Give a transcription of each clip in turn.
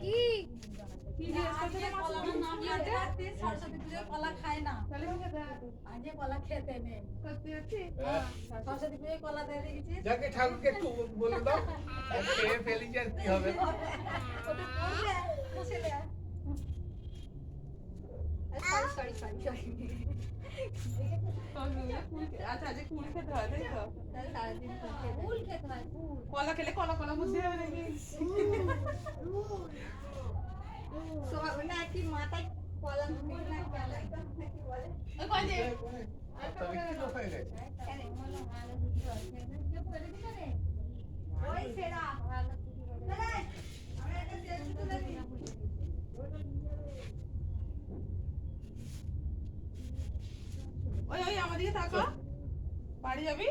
কি সরস্বতী পুজোয় কলা খায় না, আজকে কলা খেতে নেই। সরস্বতী পুজোয় কলা দিয়ে দেখেছিস? যাকে ঠাকুরকে একটু বলে দাও, খেয়ে ফেলি আর কি হবে। আচ্ছা আজকে কুল খেতে হয় তাই তো? ফুল খেতে হয়, ফুল। কলা খেলে কলা কলা বুদ্ধি হবে নাকি? না কি মাথায় কলা মুখে না কলা কি বলে? ওই কই যে তবে কি লোক হয়ে গেছে? ওই সেরা আমরা একটা সেলফি তুলে দিই। ওই ওই আমাদেরকে তাকা। বাড়ি যাবি?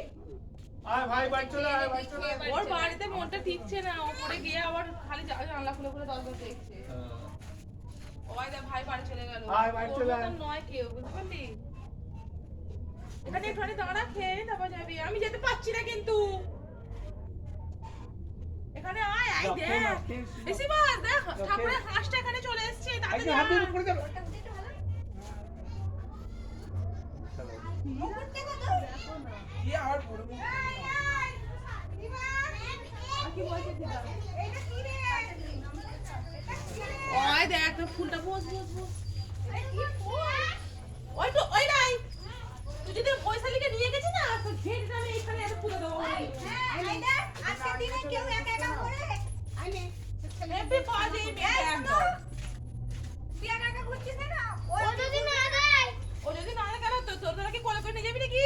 আয় ভাই বাড়ি চলে আয়, ভাই চলে আয়। ওর বাড়িতে মনটা ঠিকছে না, ওপরে গিয়ে আবার খালি জানলা খুলে খুলে দরজা দেখছে। ওই দেখ ভাই বাড়ি চলে গেল। আয় বাড়ি চলে আয়। ওর মতন নয় কেউ, বুঝতে পারলি? এখানে একটুখানি দাঁড়া, খেয়ে নে, তারপর যাবি। আমি যেতে পারছি না কিন্তু। এখানে আয়, আয় দেখ। বেশি বাস দেখ, ঠাকুরের হাঁসটা এখানে চলে এসেছে। তাতে একদম হাত দিয়ে উপরে যাবে। কি আর বলবো? ওই দেখ তো ফুলটা, বস বস বস। ওই তো ওই নাই। তুই যদি ওই শালিকে নিয়ে গেছিস না, তো ঘেরটা আমি এখানে এসে পুরো দেবো। আজকে দিনে কেউ একা একা করে হ্যাপি বার্থডে মেয়ে। তুই একা একা ঘুরছিস না? ও যদি না দেয় ও যদি না কেন তো তোর কি কোলে করে নিয়ে যাবি নাকি?